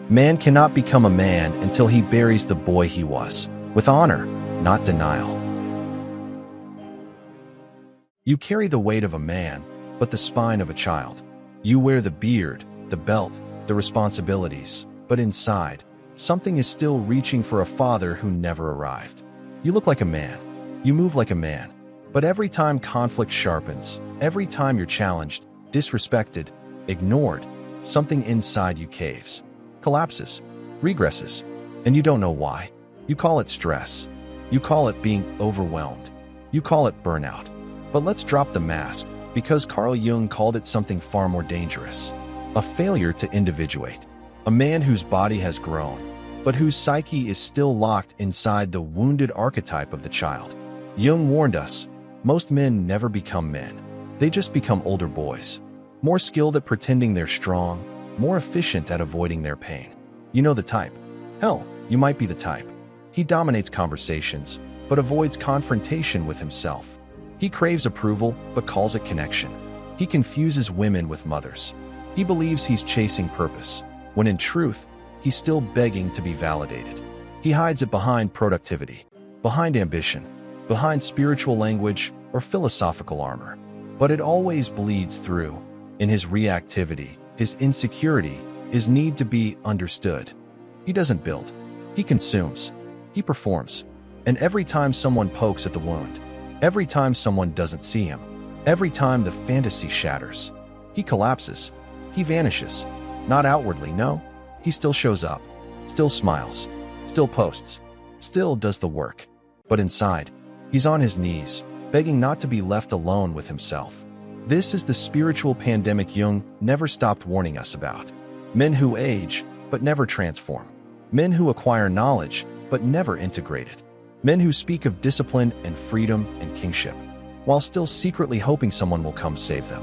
Man cannot become a man until he buries the boy he was, with honor, not denial. You carry the weight of a man, but the spine of a child. You wear the beard, the belt, the responsibilities, but inside, something is still reaching for a father who never arrived. You look like a man. You move like a man. But every time conflict sharpens, every time you're challenged, disrespected, ignored, something inside you caves, collapses, regresses, and you don't know why. You call it stress. You call it being overwhelmed. You call it burnout. But let's drop the mask, because Carl Jung called it something far more dangerous. A failure to individuate. A man whose body has grown, but whose psyche is still locked inside the wounded archetype of the child. Jung warned us, most men never become men. They just become older boys. More skilled at pretending they're strong, more efficient at avoiding their pain. You know the type. Hell, you might be the type. He dominates conversations, but avoids confrontation with himself. He craves approval, but calls it connection. He confuses women with mothers. He believes he's chasing purpose, when in truth, he's still begging to be validated. He hides it behind productivity, behind ambition, behind spiritual language or philosophical armor. But it always bleeds through, in his reactivity, his insecurity, his need to be understood. He doesn't build. He consumes. He performs. And every time someone pokes at the wound, every time someone doesn't see him, every time the fantasy shatters, he collapses. He vanishes. Not outwardly, no. He still shows up, still smiles, still posts, still does the work. But inside, he's on his knees, begging not to be left alone with himself. This is the spiritual pandemic Jung never stopped warning us about. Men who age, but never transform. Men who acquire knowledge, but never integrate it. Men who speak of discipline and freedom and kingship, while still secretly hoping someone will come save them.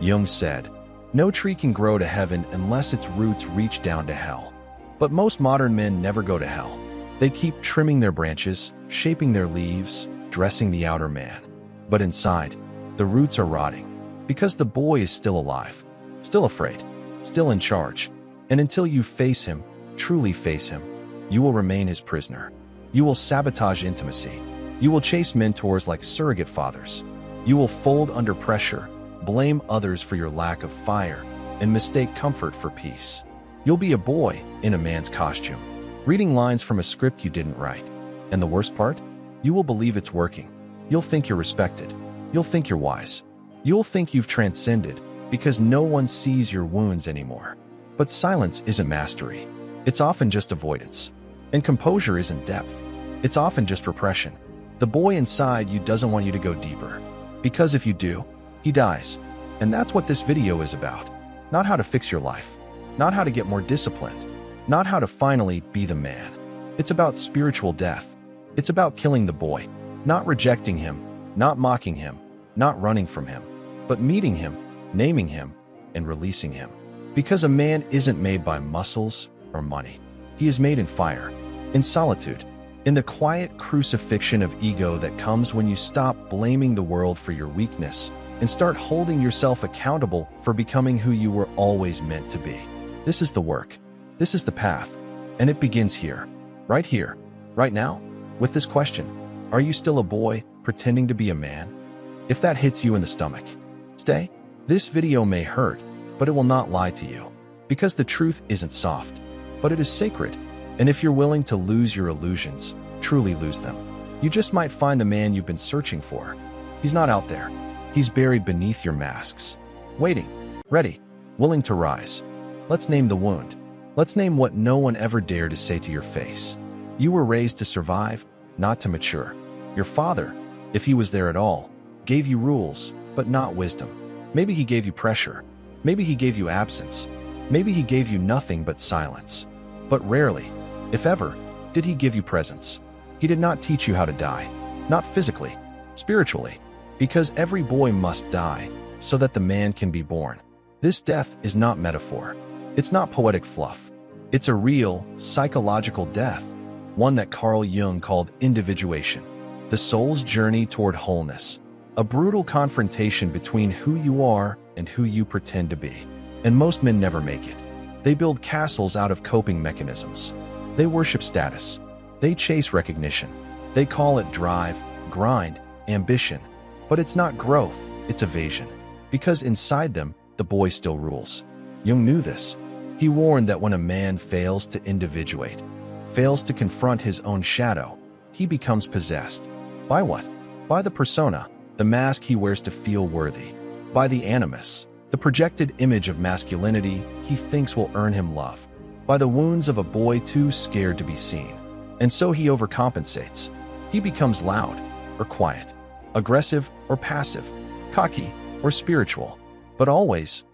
Jung said, "No tree can grow to heaven unless its roots reach down to hell." But most modern men never go to hell. They keep trimming their branches, shaping their leaves, dressing the outer man. But inside, the roots are rotting, because the boy is still alive, still afraid, still in charge. And until you face him, truly face him, you will remain his prisoner. You will sabotage intimacy. You will chase mentors like surrogate fathers. You will fold under pressure, blame others for your lack of fire, and mistake comfort for peace. You'll be a boy in a man's costume, reading lines from a script you didn't write. And the worst part? You will believe it's working. You'll think you're respected. You'll think you're wise. You'll think you've transcended, because no one sees your wounds anymore. But silence isn't mastery. It's often just avoidance. And composure isn't depth. It's often just repression. The boy inside you doesn't want you to go deeper. Because if you do, he dies. And that's what this video is about. Not how to fix your life. Not how to get more disciplined. Not how to finally be the man. It's about spiritual death. It's about killing the boy. Not rejecting him. Not mocking him. Not running from him. But meeting him, naming him, and releasing him. Because a man isn't made by muscles or money. He is made in fire, in solitude, in the quiet crucifixion of ego that comes when you stop blaming the world for your weakness and start holding yourself accountable for becoming who you were always meant to be. This is the work. This is the path. And it begins here, right now, with this question. Are you still a boy pretending to be a man? If that hits you in the stomach, stay. This video may hurt, but it will not lie to you. Because the truth isn't soft, but it is sacred. And if you're willing to lose your illusions, truly lose them, you just might find the man you've been searching for. He's not out there. He's buried beneath your masks, waiting, ready, willing to rise. Let's name the wound. Let's name what no one ever dared to say to your face. You were raised to survive, not to mature. Your father, if he was there at all, gave you rules, but not wisdom. Maybe he gave you pressure. Maybe he gave you absence. Maybe he gave you nothing but silence. But rarely, if ever, did he give you presence. He did not teach you how to die. Not physically, spiritually. Because every boy must die, so that the man can be born. This death is not metaphor. It's not poetic fluff. It's a real, psychological death. One that Carl Jung called individuation. The soul's journey toward wholeness. A brutal confrontation between who you are and who you pretend to be. And most men never make it. They build castles out of coping mechanisms. They worship status. They chase recognition. They call it drive, grind, ambition. But it's not growth, it's evasion. Because inside them, the boy still rules. Jung knew this. He warned that when a man fails to individuate, fails to confront his own shadow, he becomes possessed. By what? By the persona, the mask he wears to feel worthy. By the animus, the projected image of masculinity he thinks will earn him love. By the wounds of a boy too scared to be seen. And so he overcompensates. He becomes loud or quiet, aggressive or passive, cocky or spiritual, but always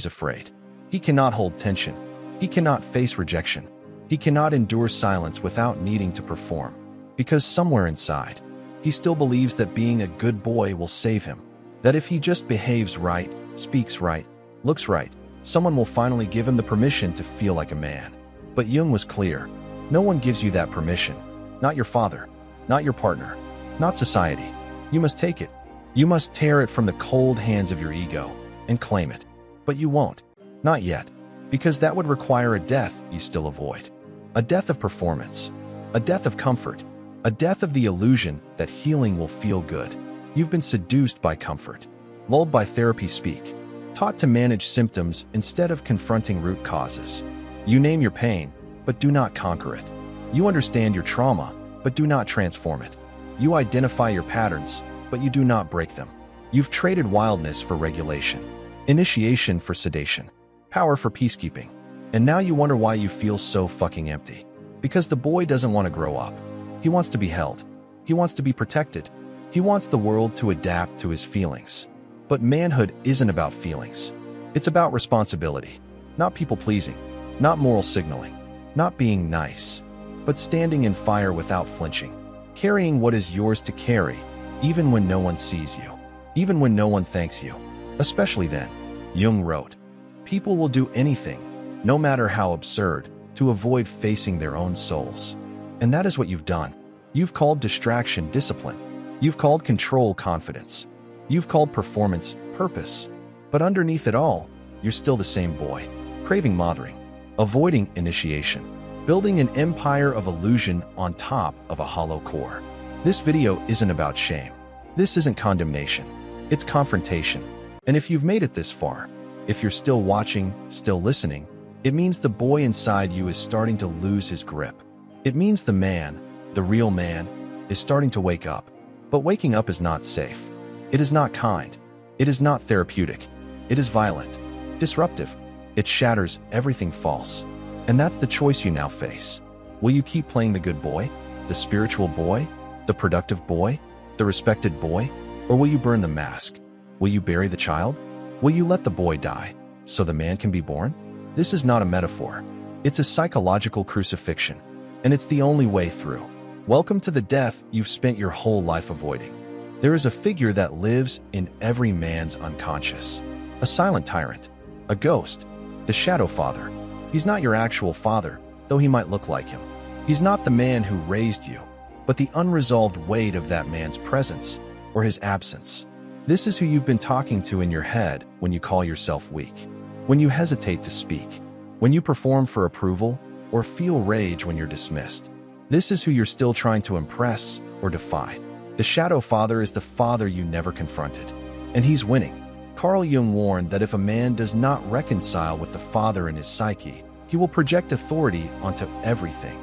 afraid. He cannot hold tension. He cannot face rejection. He cannot endure silence without needing to perform. Because somewhere inside, he still believes that being a good boy will save him. That if he just behaves right, speaks right, looks right, someone will finally give him the permission to feel like a man. But Jung was clear. No one gives you that permission. Not your father. Not your partner. Not society. You must take it. You must tear it from the cold hands of your ego and claim it. But you won't. Not yet. Because that would require a death you still avoid. A death of performance. A death of comfort. A death of the illusion that healing will feel good. You've been seduced by comfort. Lulled by therapy speak. Taught to manage symptoms instead of confronting root causes. You name your pain, but do not conquer it. You understand your trauma, but do not transform it. You identify your patterns, but you do not break them. You've traded wildness for regulation, initiation for sedation, power for peacekeeping. And now you wonder why you feel so fucking empty. Because the boy doesn't want to grow up. He wants to be held. He wants to be protected. He wants the world to adapt to his feelings. But manhood isn't about feelings. It's about responsibility. Not people-pleasing. Not moral signaling. Not being nice. But standing in fire without flinching. Carrying what is yours to carry, even when no one sees you. Even when no one thanks you. Especially then. Jung wrote, "People will do anything, no matter how absurd, to avoid facing their own souls." And that is what you've done. You've called distraction discipline. You've called control confidence. You've called performance purpose. But underneath it all, you're still the same boy, craving mothering, avoiding initiation, building an empire of illusion on top of a hollow core. This video isn't about shame. This isn't condemnation. It's confrontation. And if you've made it this far, if you're still watching, still listening, it means the boy inside you is starting to lose his grip. It means the man, the real man, is starting to wake up. But waking up is not safe. It is not kind. It is not therapeutic. It is violent, disruptive. It shatters everything false. And that's the choice you now face. Will you keep playing the good boy, the spiritual boy, the productive boy, the respected boy? Or will you burn the mask? Will you bury the child? Will you let the boy die so the man can be born? This is not a metaphor. It's a psychological crucifixion. And it's the only way through. Welcome to the death you've spent your whole life avoiding. There is a figure that lives in every man's unconscious. A silent tyrant. A ghost. The shadow father. He's not your actual father, though he might look like him. He's not the man who raised you, but the unresolved weight of that man's presence, or his absence. This is who you've been talking to in your head when you call yourself weak. When you hesitate to speak. When you perform for approval, or feel rage when you're dismissed. This is who you're still trying to impress or defy. The shadow father is the father you never confronted. And he's winning. Carl Jung warned that if a man does not reconcile with the father in his psyche, he will project authority onto everything.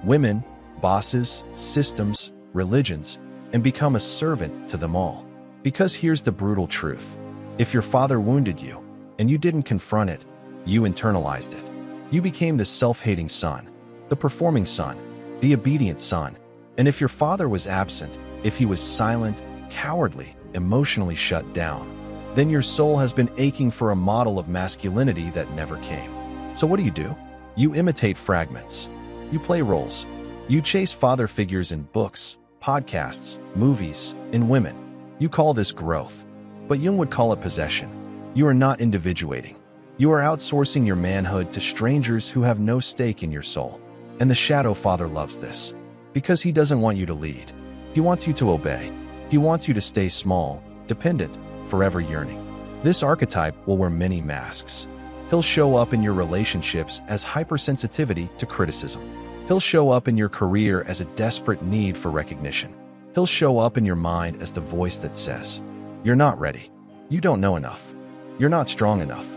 Women, bosses, systems, religions, and become a servant to them all. Because here's the brutal truth. If your father wounded you, and you didn't confront it, you internalized it. You became the self-hating son, the performing son, the obedient son. And if your father was absent, if he was silent, cowardly, emotionally shut down, then your soul has been aching for a model of masculinity that never came. So what do? You imitate fragments. You play roles. You chase father figures in books, podcasts, movies, in women. You call this growth. But Jung would call it possession. You are not individuating. You are outsourcing your manhood to strangers who have no stake in your soul. And the shadow father loves this. Because he doesn't want you to lead. He wants you to obey. He wants you to stay small, dependent, forever yearning. This archetype will wear many masks. He'll show up in your relationships as hypersensitivity to criticism. He'll show up in your career as a desperate need for recognition. He'll show up in your mind as the voice that says, "You're not ready. You don't know enough. You're not strong enough."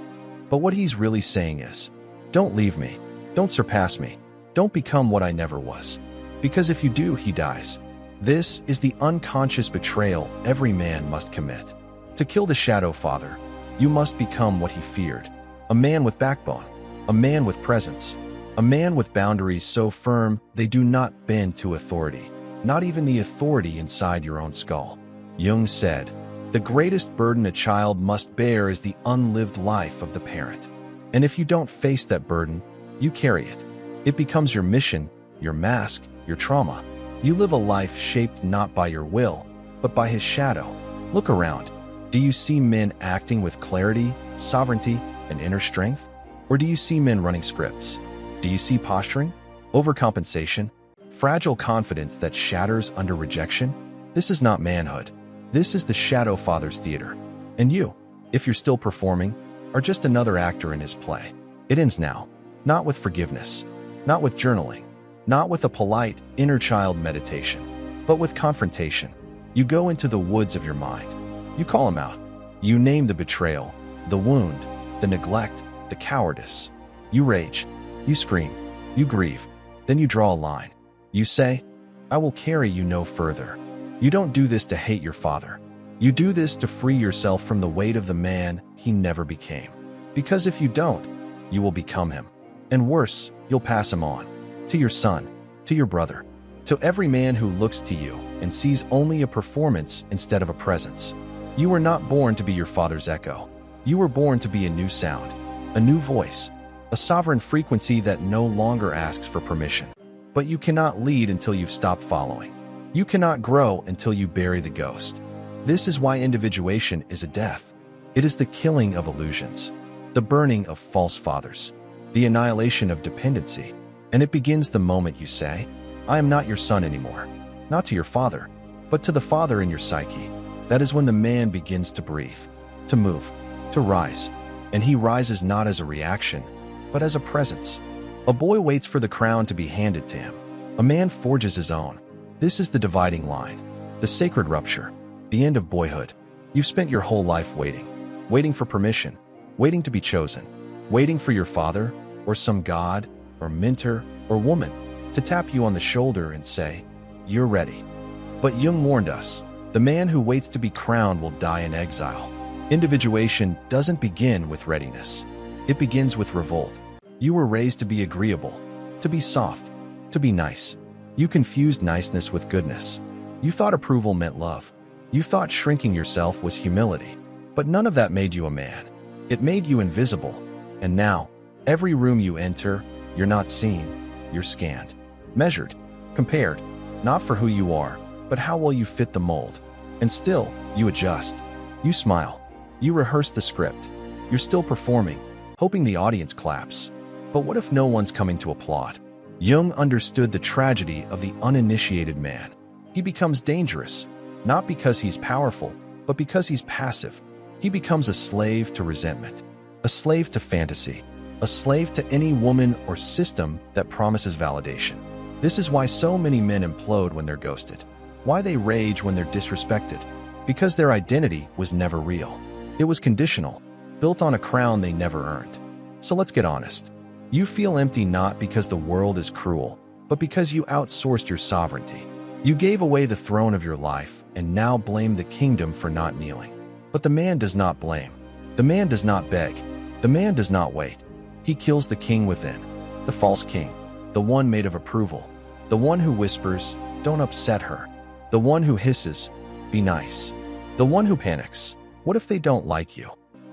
But what he's really saying is, "Don't leave me. Don't surpass me. Don't become what I never was." Because if you do, he dies. This is the unconscious betrayal every man must commit. To kill the shadow father, you must become what he feared. A man with backbone, a man with presence, a man with boundaries so firm they do not bend to authority, not even the authority inside your own skull. Jung said, "The greatest burden a child must bear is the unlived life of the parent." And if you don't face that burden, you carry it. It becomes your mission, your mask, your trauma. You live a life shaped not by your will, but by his shadow. Look around. Do you see men acting with clarity, sovereignty, and inner strength? Or do you see men running scripts? Do you see posturing, overcompensation, fragile confidence that shatters under rejection? This is not manhood. This is the shadow father's theater. And you, if you're still performing, are just another actor in his play. It ends now, not with forgiveness, not with journaling, not with a polite inner child meditation, but with confrontation. You go into the woods of your mind. You call him out. You name the betrayal, the wound, the neglect, the cowardice. You rage. You scream. You grieve. Then you draw a line. You say, "I will carry you no further." You don't do this to hate your father. You do this to free yourself from the weight of the man he never became. Because if you don't, you will become him. And worse, you'll pass him on. To your son, to your brother, to every man who looks to you and sees only a performance instead of a presence. You were not born to be your father's echo. You were born to be a new sound, a new voice, a sovereign frequency that no longer asks for permission. But you cannot lead until you've stopped following. You cannot grow until you bury the ghost. This is why individuation is a death. It is the killing of illusions, the burning of false fathers, the annihilation of dependency. And it begins the moment you say, "I am not your son anymore," not to your father, but to the father in your psyche. That is when the man begins to breathe, to move, to rise. And he rises not as a reaction, but as a presence. A boy waits for the crown to be handed to him. A man forges his own. This is the dividing line, the sacred rupture, the end of boyhood. You've spent your whole life waiting, waiting for permission, waiting to be chosen, waiting for your father or some god or mentor or woman to tap you on the shoulder and say, "You're ready." But Jung warned us, the man who waits to be crowned will die in exile. Individuation doesn't begin with readiness. It begins with revolt. You were raised to be agreeable, to be soft, to be nice. You confused niceness with goodness. You thought approval meant love. You thought shrinking yourself was humility. But none of that made you a man. It made you invisible. And now, every room you enter, you're not seen, you're scanned, measured, compared, not for who you are, but how well you fit the mold. And still, you adjust. You smile. You rehearse the script. You're still performing, hoping the audience claps. But what if no one's coming to applaud? Jung understood the tragedy of the uninitiated man. He becomes dangerous, not because he's powerful, but because he's passive. He becomes a slave to resentment, a slave to fantasy, a slave to any woman or system that promises validation. This is why so many men implode when they're ghosted, why they rage when they're disrespected, because their identity was never real. It was conditional, built on a crown they never earned. So let's get honest. You feel empty not because the world is cruel, but because you outsourced your sovereignty. You gave away the throne of your life and now blame the kingdom for not kneeling. But the man does not blame. The man does not beg. The man does not wait. He kills the king within, the false king, the one made of approval, the one who whispers, "Don't upset her," the one who hisses, "Be nice," the one who panics, "What if they don't like you?"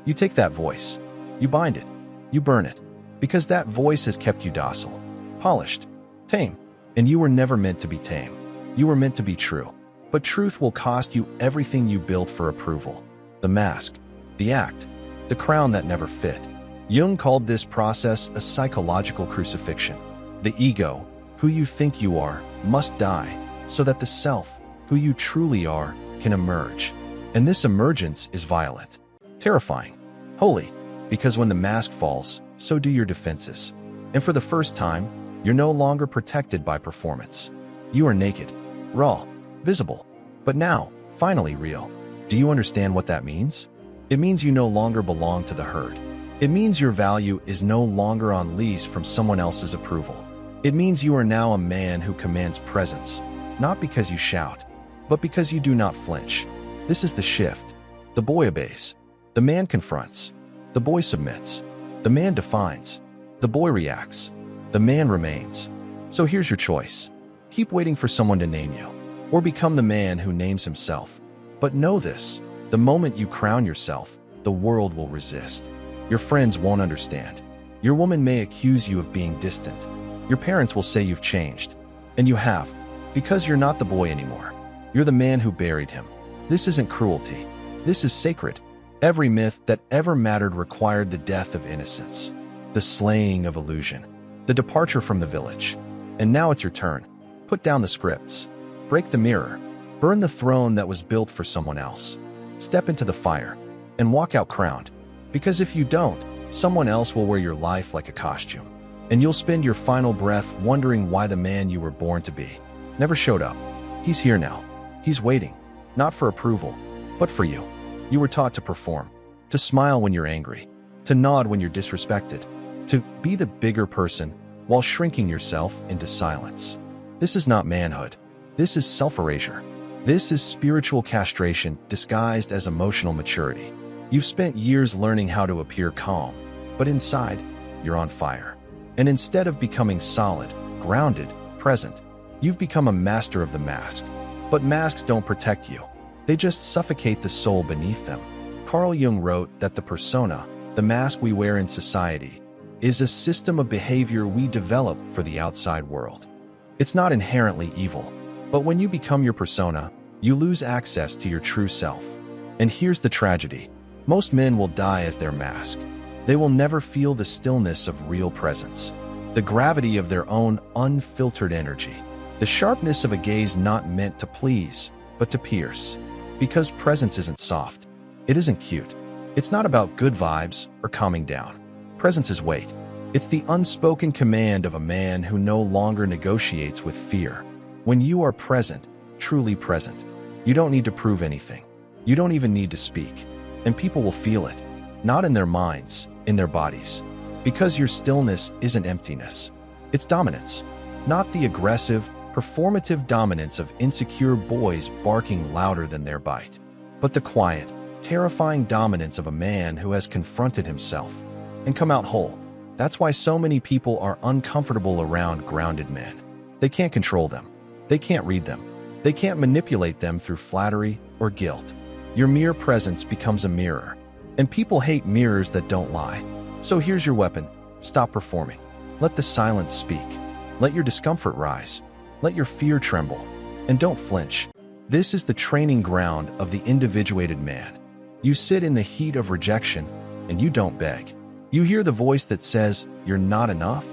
You take that voice, you bind it, you burn it, because that voice has kept you docile, polished, tame, and you were never meant to be tame. You were meant to be true. But truth will cost you everything you built for approval. The mask, the act, the crown that never fit. Jung called this process a psychological crucifixion. The ego, who you think you are, must die, so that the self, who you truly are, can emerge. And this emergence is violent, terrifying, holy, Because when the mask falls, so do your defenses. And for the first time, you're no longer protected by performance. You are naked, raw, visible, but now, finally real. Do you understand what that means? It means you no longer belong to the herd. It means your value is no longer on lease from someone else's approval. It means you are now a man who commands presence, not because you shout, but because you do not flinch. This is the shift. The boy obeys. The man confronts. The boy submits. The man defines. The boy reacts. The man remains. So here's your choice. Keep waiting for someone to name you, or become the man who names himself. But know this, the moment you crown yourself, the world will resist. Your friends won't understand. Your woman may accuse you of being distant. Your parents will say you've changed. And you have, because you're not the boy anymore. You're the man who buried him. This isn't cruelty. This is sacred. Every myth that ever mattered required the death of innocence, the slaying of illusion, the departure from the village. And now it's your turn. Put down the scripts. Break the mirror. Burn the throne that was built for someone else. Step into the fire and walk out crowned. Because if you don't, someone else will wear your life like a costume. And you'll spend your final breath wondering why the man you were born to be never showed up. He's here now. He's waiting, not for approval, but for you. You were taught to perform, to smile when you're angry, to nod when you're disrespected, to be the bigger person while shrinking yourself into silence. This is not manhood. This is self-erasure. This is spiritual castration disguised as emotional maturity. You've spent years learning how to appear calm, but inside, you're on fire. And instead of becoming solid, grounded, present, you've become a master of the mask. But masks don't protect you. They just suffocate the soul beneath them. Carl Jung wrote that the persona, the mask we wear in society, is a system of behavior we develop for the outside world. It's not inherently evil, but when you become your persona, you lose access to your true self. And here's the tragedy. Most men will die as their mask. They will never feel the stillness of real presence, the gravity of their own unfiltered energy, the sharpness of a gaze not meant to please, but to pierce. Because presence isn't soft. It isn't cute. It's not about good vibes or calming down. Presence is weight. It's the unspoken command of a man who no longer negotiates with fear. When you are present, truly present, you don't need to prove anything. You don't even need to speak. And people will feel it, not in their minds, in their bodies. Because your stillness isn't emptiness. It's dominance. Not the aggressive, performative dominance of insecure boys barking louder than their bite, but the quiet, terrifying dominance of a man who has confronted himself and come out whole. That's why so many people are uncomfortable around grounded men. They can't control them. They can't read them. They can't manipulate them through flattery or guilt. Your mere presence becomes a mirror, and people hate mirrors that don't lie. So here's your weapon. Stop performing. Let the silence speak. Let your discomfort rise. Let your fear tremble. And don't flinch. This is the training ground of the individuated man. You sit in the heat of rejection, and you don't beg. You hear the voice that says, "You're not enough,"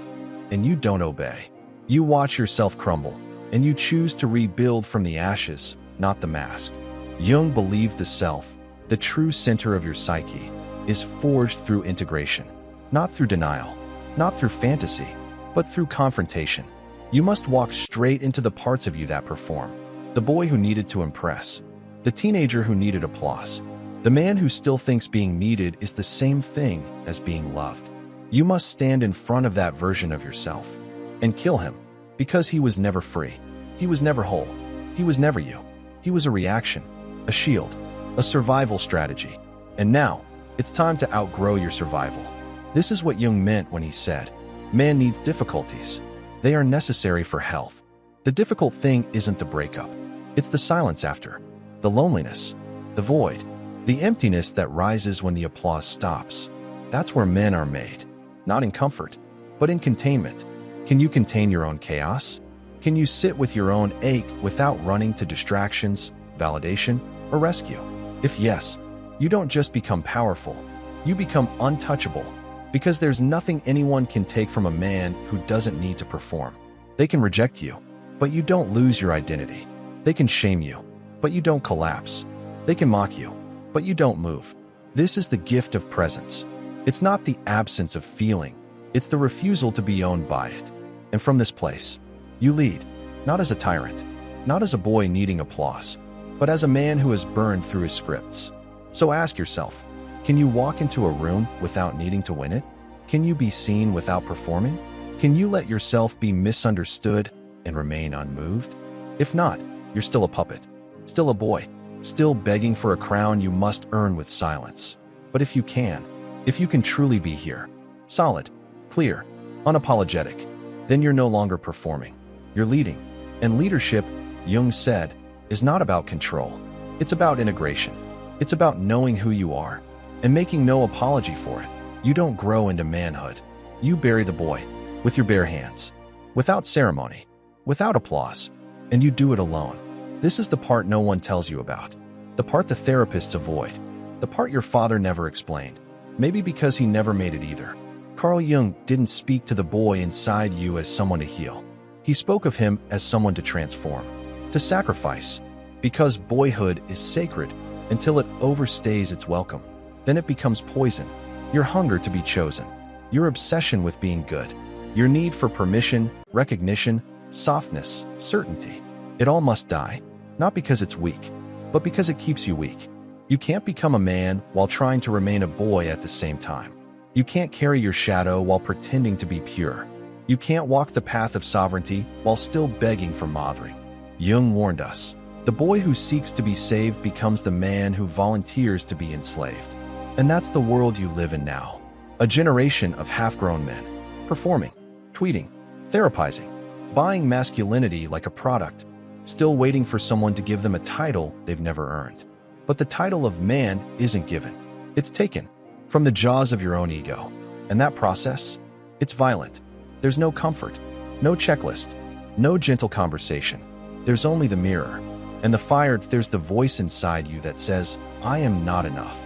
and you don't obey. You watch yourself crumble, and you choose to rebuild from the ashes, not the mask. Jung believed the self, the true center of your psyche, is forged through integration, not through denial, not through fantasy, but through confrontation. You must walk straight into the parts of you that perform. The boy who needed to impress, the teenager who needed applause, the man who still thinks being needed is the same thing as being loved. You must stand in front of that version of yourself and kill him, because he was never free. He was never whole. He was never you. He was a reaction, a shield, a survival strategy. And now, it's time to outgrow your survival. This is what Jung meant when he said, "Man needs difficulties. They are necessary for health." The difficult thing isn't the breakup. It's the silence after, the loneliness, the void, the emptiness that rises when the applause stops. That's where men are made, not in comfort, but in containment. Can you contain your own chaos? Can you sit with your own ache without running to distractions, validation, or rescue? If yes, you don't just become powerful, you become untouchable, because there's nothing anyone can take from a man who doesn't need to perform. They can reject you, but you don't lose your identity. They can shame you, but you don't collapse. They can mock you, but you don't move. This is the gift of presence. It's not the absence of feeling, it's the refusal to be owned by it. And from this place, you lead, not as a tyrant, not as a boy needing applause, but as a man who has burned through his scripts. So ask yourself, can you walk into a room without needing to win it? Can you be seen without performing? Can you let yourself be misunderstood and remain unmoved? If not, you're still a puppet, still a boy, still begging for a crown you must earn with silence. But if you can truly be here, solid, clear, unapologetic, then you're no longer performing, you're leading. And leadership, Jung said, is not about control. It's about integration. It's about knowing who you are and making no apology for it. You don't grow into manhood. You bury the boy with your bare hands, without ceremony, without applause, and you do it alone. This is the part no one tells you about, the part the therapists avoid, the part your father never explained, maybe because he never made it either. Carl Jung didn't speak to the boy inside you as someone to heal. He spoke of him as someone to transform, to sacrifice, because boyhood is sacred until it overstays its welcome. Then it becomes poison. Your hunger to be chosen, your obsession with being good, your need for permission, recognition, softness, certainty. It all must die, not because it's weak, but because it keeps you weak. You can't become a man while trying to remain a boy at the same time. You can't carry your shadow while pretending to be pure. You can't walk the path of sovereignty while still begging for mothering. Jung warned us, the boy who seeks to be saved becomes the man who volunteers to be enslaved. And that's the world you live in now. A generation of half-grown men, performing, tweeting, therapizing, buying masculinity like a product, still waiting for someone to give them a title they've never earned. But the title of man isn't given. It's taken from the jaws of your own ego. And that process, it's violent. There's no comfort, no checklist, no gentle conversation. There's only the mirror. And the fire, there's the voice inside you that says, I am not enough.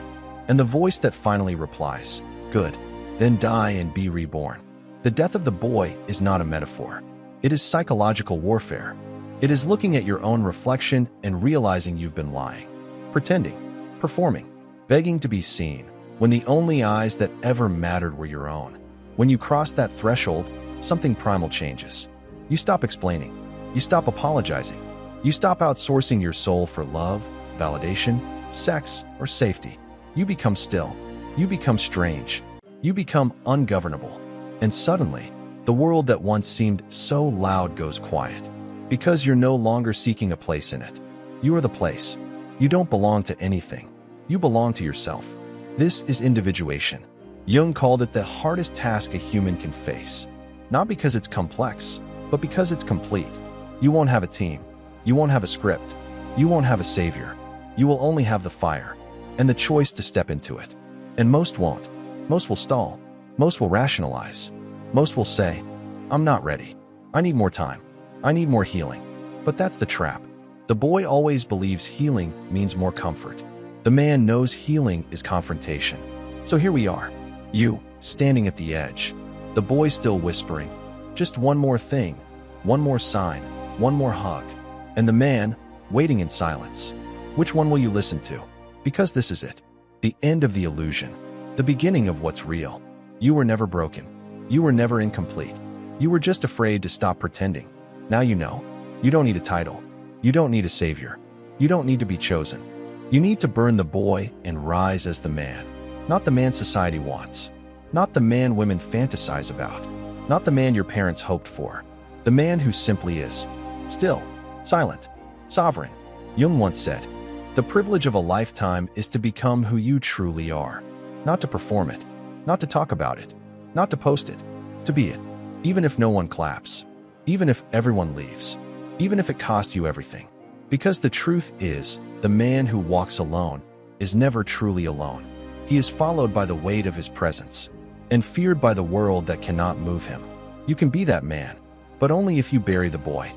And the voice that finally replies, good, then die and be reborn. The death of the boy is not a metaphor. It is psychological warfare. It is looking at your own reflection and realizing you've been lying, pretending, performing, begging to be seen, when the only eyes that ever mattered were your own. When you cross that threshold, something primal changes. You stop explaining. You stop apologizing. You stop outsourcing your soul for love, validation, sex, or safety. You become still. You become strange. You become ungovernable. And suddenly, the world that once seemed so loud goes quiet. Because you're no longer seeking a place in it. You are the place. You don't belong to anything. You belong to yourself. This is individuation. Jung called it the hardest task a human can face. Not because it's complex, but because it's complete. You won't have a team. You won't have a script. You won't have a savior. You will only have the fire and the choice to step into it. And most won't. Most will stall. Most will rationalize. Most will say, I'm not ready. I need more time. I need more healing. But that's the trap. The boy always believes healing means more comfort. The man knows healing is confrontation. So here we are. You, standing at the edge. The boy still whispering, just one more thing, one more sign, one more hug. And the man, waiting in silence. Which one will you listen to? Because this is it. The end of the illusion. The beginning of what's real. You were never broken. You were never incomplete. You were just afraid to stop pretending. Now you know. You don't need a title. You don't need a savior. You don't need to be chosen. You need to burn the boy and rise as the man. Not the man society wants. Not the man women fantasize about. Not the man your parents hoped for. The man who simply is. Still, silent, sovereign. Jung once said, the privilege of a lifetime is to become who you truly are. Not to perform it. Not to talk about it. Not to post it. To be it. Even if no one claps. Even if everyone leaves. Even if it costs you everything. Because the truth is, the man who walks alone is never truly alone. He is followed by the weight of his presence and feared by the world that cannot move him. You can be that man, but only if you bury the boy.